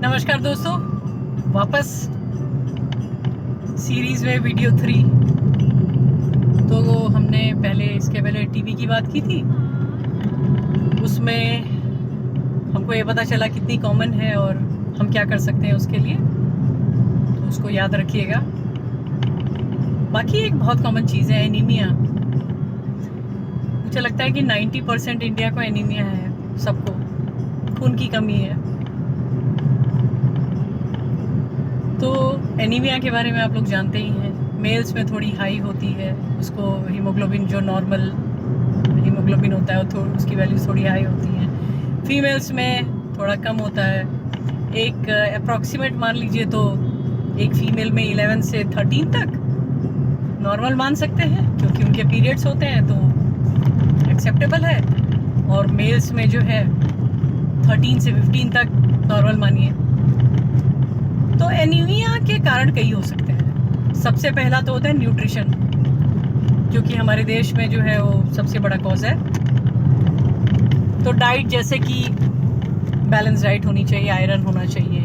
नमस्कार दोस्तों, वापस सीरीज में वीडियो 3। तो हमने इसके पहले टीवी की बात की थी। उसमें हमको ये पता चला कितनी कॉमन है और हम क्या कर सकते हैं उसके लिए, तो उसको याद रखिएगा। बाकी एक बहुत कॉमन चीज़ है एनीमिया। मुझे लगता है कि 90% इंडिया को एनीमिया है, सबको खून की कमी है। तो एनीमिया के बारे में आप लोग जानते ही हैं। मेल्स में थोड़ी हाई होती है, उसको हीमोग्लोबिन जो नॉर्मल हीमोग्लोबिन होता है वो उसकी वैल्यू थोड़ी हाई होती है। फीमेल्स में थोड़ा कम होता है। एक अप्रॉक्सीमेट मान लीजिए तो एक फीमेल में 11 से 13 तक नॉर्मल मान सकते हैं, क्योंकि उनके पीरियड्स होते हैं तो एक्सेप्टेबल है। और मेल्स में जो है 13 से 15 तक नॉर्मल मानिए। तो एनीमिया के कारण कई हो सकते हैं। सबसे पहला तो होता है न्यूट्रिशन, क्योंकि हमारे देश में जो है वो सबसे बड़ा कॉज है। तो डाइट, जैसे कि बैलेंस डाइट होनी चाहिए, आयरन होना चाहिए,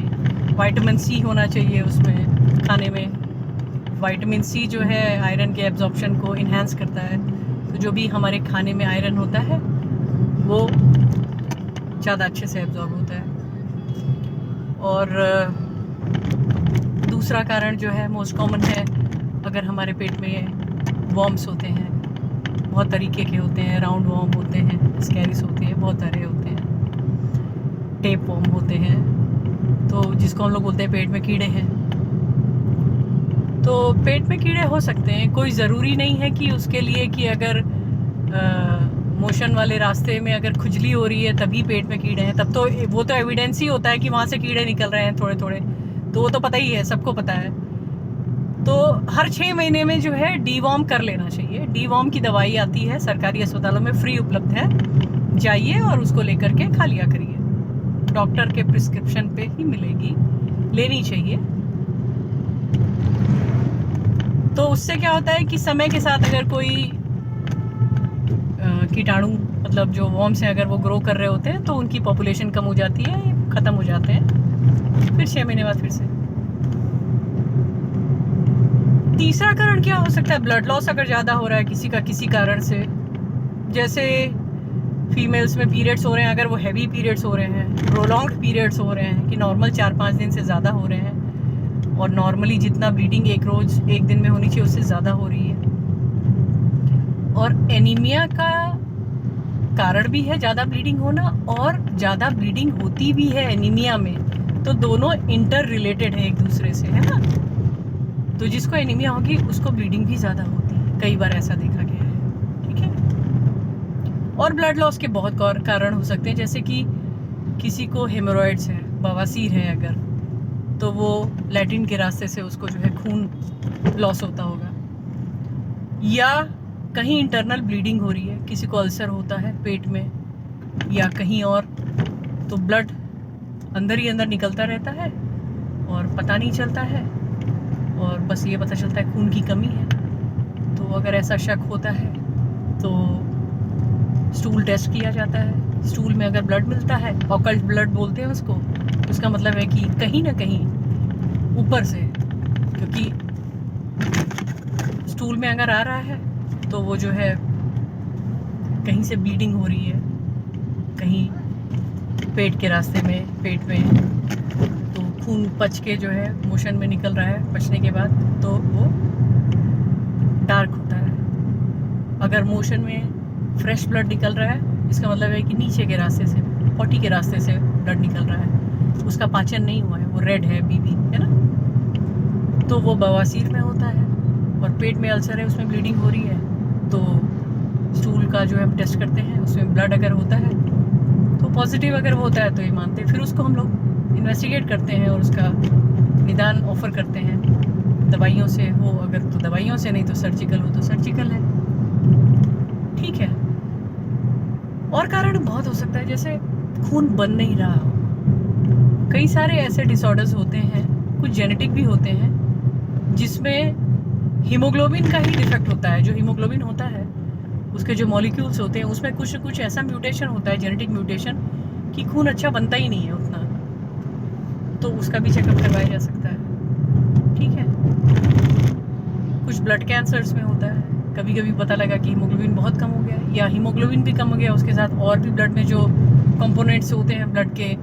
विटामिन सी होना चाहिए उसमें खाने में। विटामिन सी जो है आयरन के एब्जॉर्प्शन को इन्हांस करता है। तो जो भी हमारे खाने में आयरन होता है वो ज़्यादा अच्छे से एब्जॉर्ब होता है। और दूसरा कारण जो है मोस्ट कॉमन है, अगर हमारे पेट में वॉर्म्स होते हैं, बहुत तरीके के होते हैं। राउंड वॉर्म होते हैं, स्कैरिस होते हैं, बहुत सारे होते हैं, टेप वॉर्म होते हैं, तो जिसको हम लोग बोलते हैं पेट में कीड़े हैं। तो पेट में कीड़े हो सकते हैं, कोई ज़रूरी नहीं है कि उसके लिए कि अगर मोशन वाले रास्ते में अगर खुजली हो रही है तभी पेट में कीड़े हैं। तब तो वो तो एविडेंस ही होता है कि वहाँ से कीड़े निकल रहे हैं थोड़े थोड़े, तो वो तो पता ही है, सबको पता है। तो हर 6 महीने में जो है डीवॉर्म कर लेना चाहिए। डीवॉर्म की दवाई आती है, सरकारी अस्पतालों में फ्री उपलब्ध है, जाइए और उसको लेकर के खा लिया करिए। डॉक्टर के प्रिस्क्रिप्शन पे ही मिलेगी, लेनी चाहिए। तो उससे क्या होता है कि समय के साथ अगर कोई कीटाणु, मतलब जो वॉर्म्स हैं, अगर वो ग्रो कर रहे होते हैं तो उनकी पॉपुलेशन कम हो जाती है, ख़त्म हो जाते हैं, फिर 6 महीने बाद फिर से। तीसरा कारण क्या हो सकता है? ब्लड लॉस अगर ज़्यादा हो रहा है किसी का किसी कारण से, जैसे फीमेल्स में पीरियड्स हो रहे हैं, अगर वो हैवी पीरियड्स हो रहे हैं, प्रोलॉन्ग्ड पीरियड्स हो रहे हैं कि नॉर्मल 4-5 दिन से ज़्यादा हो रहे हैं, और नॉर्मली जितना ब्लीडिंग एक दिन में होनी चाहिए उससे ज़्यादा हो रही है। और एनीमिया का कारण भी है ज़्यादा ब्लीडिंग होना, और ज़्यादा ब्लीडिंग होती भी है एनीमिया में, तो दोनों इंटर रिलेटेड है एक दूसरे से, है ना। तो जिसको एनीमिया होगी उसको ब्लीडिंग भी ज़्यादा होती है, कई बार ऐसा देखा गया है, ठीक है। और ब्लड लॉस के बहुत कारण हो सकते हैं, जैसे कि किसी को हेमोरॉइड्स है, बवासीर है अगर, तो वो लैट्रिन के रास्ते से उसको जो है खून लॉस होता होगा, या कहीं इंटरनल ब्लीडिंग हो रही है, किसी को अल्सर होता है पेट में या कहीं और, तो ब्लड अंदर ही अंदर निकलता रहता है और पता नहीं चलता है, और बस ये पता चलता है खून की कमी है। तो अगर ऐसा शक होता है तो स्टूल टेस्ट किया जाता है। स्टूल में अगर ब्लड मिलता है, ऑकल्ट ब्लड बोलते हैं उसको, उसका मतलब है कि कहीं ना कहीं ऊपर से, क्योंकि स्टूल में अगर आ रहा है तो वो जो है कहीं से ब्लीडिंग हो रही है, कहीं पेट के रास्ते में, पेट में, तो खून पच के जो है मोशन में निकल रहा है, पचने के बाद तो वो डार्क होता है। अगर मोशन में फ्रेश ब्लड निकल रहा है, इसका मतलब है कि नीचे के रास्ते से, पॉटी के रास्ते से ब्लड निकल रहा है, उसका पाचन नहीं हुआ है, वो रेड है, बीबी है ना, तो वो बवासीर में होता है। और पेट में अल्सर है, उसमें ब्लीडिंग हो रही है, तो स्टूल का जो है हम टेस्ट करते हैं, उसमें ब्लड अगर होता है तो पॉजिटिव अगर वो होता है तो ये मानते हैं, फिर उसको हम लोग इन्वेस्टिगेट करते हैं और उसका निदान ऑफर करते हैं। दवाइयों से हो अगर तो दवाइयों से, नहीं तो सर्जिकल हो तो सर्जिकल है, ठीक है। और कारण बहुत हो सकता है, जैसे खून बन नहीं रहा हो। कई सारे ऐसे डिसऑर्डर्स होते हैं, कुछ जेनेटिक भी होते हैं, जिसमें हीमोग्लोबिन का ही डिफेक्ट होता है। जो हीमोग्लोबिन होता है उसके जो मॉलिक्यूल्स होते हैं उसमें कुछ ऐसा म्यूटेशन होता है, जेनेटिक म्यूटेशन, कि खून अच्छा बनता ही नहीं है उतना। तो उसका भी चेकअप करवाया जा सकता है, ठीक है। कुछ ब्लड कैंसर्स में होता है, कभी कभी पता लगा कि हीमोग्लोबिन बहुत कम हो गया, या हीमोग्लोबिन भी कम हो गया, उसके साथ और भी ब्लड में जो कंपोनेंट्स होते हैं ब्लड के,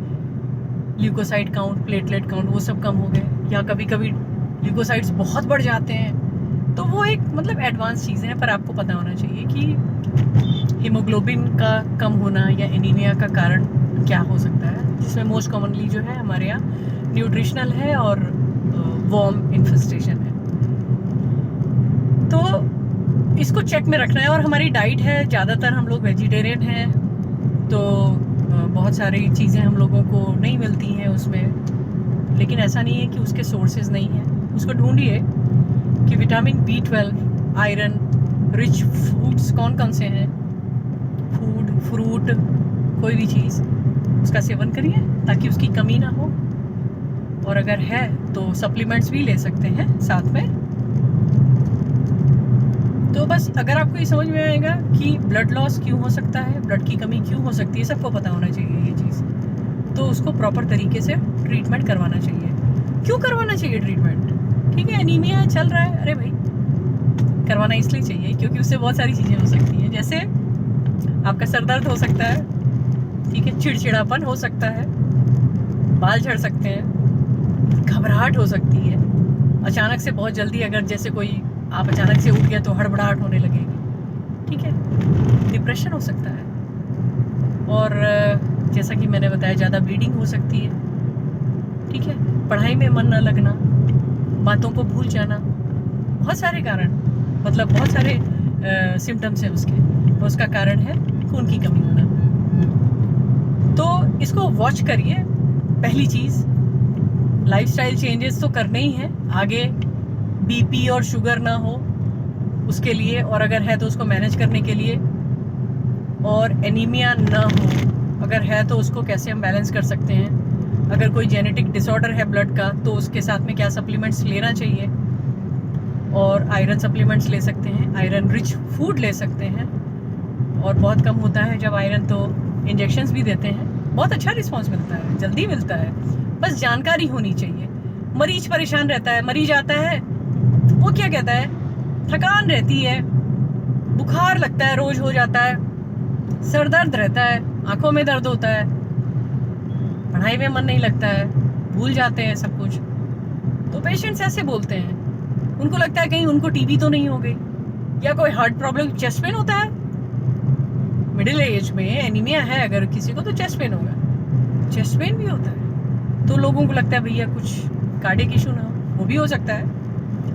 ल्यूकोसाइड काउंट, प्लेटलेट काउंट, वो सब कम हो गए, या कभी कभी ल्यूकोसाइड्स बहुत बढ़ जाते हैं। तो वो एक मतलब एडवांस चीज़ें हैं, पर आपको पता होना चाहिए कि हीमोग्लोबिन का कम होना या एनीमिया का कारण क्या हो सकता है, जिसमें मोस्ट कॉमनली जो है हमारे यहाँ न्यूट्रिशनल है और वॉर्म इन्फेस्टेशन है। तो इसको चेक में रखना है। और हमारी डाइट है, ज़्यादातर हम लोग वेजिटेरियन हैं, तो बहुत सारी चीज़ें हम लोगों को नहीं मिलती हैं उसमें, लेकिन ऐसा नहीं है कि उसके सोर्सेज नहीं हैं। उसको ढूंढिए कि vitamin B12, iron rich foods कौन कौन से हैं, फूड, फ्रूट, कोई भी चीज़ उसका सेवन करिए ताकि उसकी कमी ना हो। और अगर है तो सप्लीमेंट्स भी ले सकते हैं साथ में। तो बस अगर आपको ये समझ में आएगा कि ब्लड लॉस क्यों हो सकता है, ब्लड की कमी क्यों हो सकती है, सबको पता होना चाहिए ये चीज़, तो उसको प्रॉपर तरीके से ट्रीटमेंट करवाना चाहिए। क्यों करवाना चाहिए ट्रीटमेंट? ठीक है, एनीमिया चल रहा है, अरे भाई करवाना इसलिए चाहिए क्योंकि उससे बहुत सारी चीज़ें हो सकती हैं। जैसे आपका सर दर्द हो सकता है, ठीक है, चिड़चिड़ापन हो सकता है, बाल झड़ सकते हैं, घबराहट हो सकती है, अचानक से बहुत जल्दी अगर जैसे कोई आप अचानक से उठ गया तो हड़बड़ाहट होने लगेगी, ठीक है, डिप्रेशन हो सकता है, और जैसा कि मैंने बताया ज़्यादा ब्लीडिंग हो सकती है, ठीक है, पढ़ाई में मन न लगना, बातों को भूल जाना, बहुत सारे कारण, मतलब बहुत सारे सिम्टम्स हैं उसके। उसका कारण है खून की कमी होना। तो इसको वॉच करिए। पहली चीज़, लाइफस्टाइल चेंजेस तो करने ही हैं, आगे बीपी और शुगर ना हो उसके लिए, और अगर है तो उसको मैनेज करने के लिए, और एनीमिया ना हो अगर है तो उसको कैसे हम बैलेंस कर सकते हैं। अगर कोई जेनेटिक डिसऑर्डर है ब्लड का तो उसके साथ में क्या सप्लीमेंट्स लेना चाहिए, और आयरन सप्लीमेंट्स ले सकते हैं, आयरन रिच फूड ले सकते हैं, और बहुत कम होता है जब आयरन, तो इंजेक्शंस भी देते हैं, बहुत अच्छा रिस्पॉन्स मिलता है, जल्दी मिलता है, बस जानकारी होनी चाहिए। मरीज परेशान रहता है, मरीज आता है वो क्या कहता है, थकान रहती है, बुखार लगता है, रोज हो जाता है, सर दर्द रहता है, आंखों में दर्द होता है, पढ़ाई में मन नहीं लगता है, भूल जाते हैं सब कुछ। तो पेशेंट्स ऐसे बोलते हैं, उनको लगता है कहीं उनको टीबी तो नहीं हो गई, या कोई हार्ट प्रॉब्लम, चेस्ट पेन होता है मिडिल एज में, एनीमिया है अगर किसी को तो चेस्ट पेन होगा, चेस्ट पेन भी होता है, तो लोगों को लगता है भैया कुछ कार्डियक इशू ना हो, वो भी हो सकता है,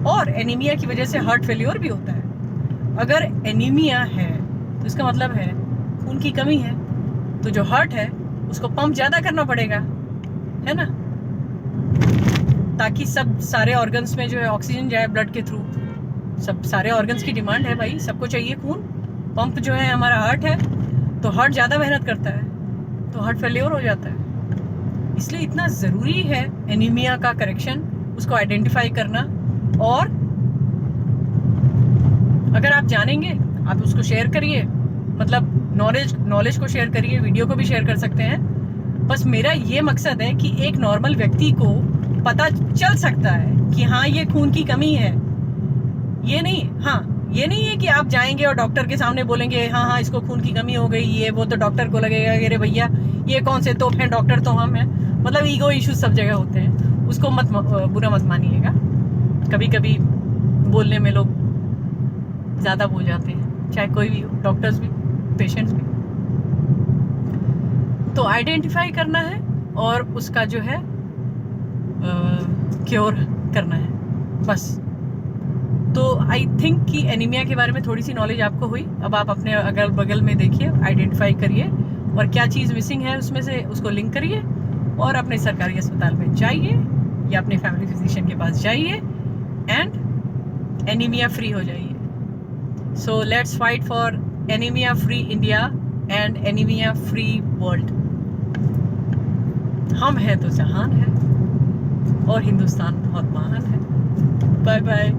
और एनीमिया की वजह से हार्ट फेल्योर भी होता है। अगर एनीमिया है तो इसका मतलब है खून की कमी है, तो जो हार्ट है उसको पंप ज़्यादा करना पड़ेगा, है ना, ताकि सब सारे ऑर्गन्स में जो है ऑक्सीजन जाए ब्लड के थ्रू। सब सारे ऑर्गन्स की डिमांड है भाई, सबको चाहिए खून, पंप जो है हमारा हार्ट है, तो हार्ट ज़्यादा मेहनत करता है तो हार्ट फेल्योर हो जाता है। इसलिए इतना ज़रूरी है एनीमिया का करेक्शन, उसको आइडेंटिफाई करना। और अगर आप जानेंगे आप उसको शेयर करिए, मतलब नॉलेज को शेयर करिए, वीडियो को भी शेयर कर सकते हैं। बस मेरा ये मकसद है कि एक नॉर्मल व्यक्ति को पता चल सकता है कि हाँ ये खून की कमी है, ये नहीं है कि आप जाएंगे और डॉक्टर के सामने बोलेंगे हाँ इसको खून की कमी हो गई, ये वो, तो डॉक्टर को लगेगा अरे भैया ये कौन से तोप हैं, डॉक्टर तो हम हैं। मतलब ईगो इश्यूज सब जगह होते हैं, उसको बुरा मत मानिएगा। कभी कभी बोलने में लोग ज़्यादा बोल जाते हैं, चाहे कोई भी हो, डॉक्टर्स भी, पेशेंट्स भी। तो आइडेंटिफाई करना है और उसका जो है क्योर करना है बस। तो आई थिंक कि एनीमिया के बारे में थोड़ी सी नॉलेज आपको हुई। अब आप अपने अगल बगल में देखिए, आइडेंटिफाई करिए और क्या चीज़ मिसिंग है उसमें से उसको लिंक करिए, और अपने सरकारी अस्पताल में जाइए या अपने फैमिली फिजिशियन के पास जाइए एंड एनीमिया फ्री हो जाइए। So let's fight for anaemia free India and anaemia free world. हम हैं तो जहान है और हिंदुस्तान बहुत महान है। Bye bye.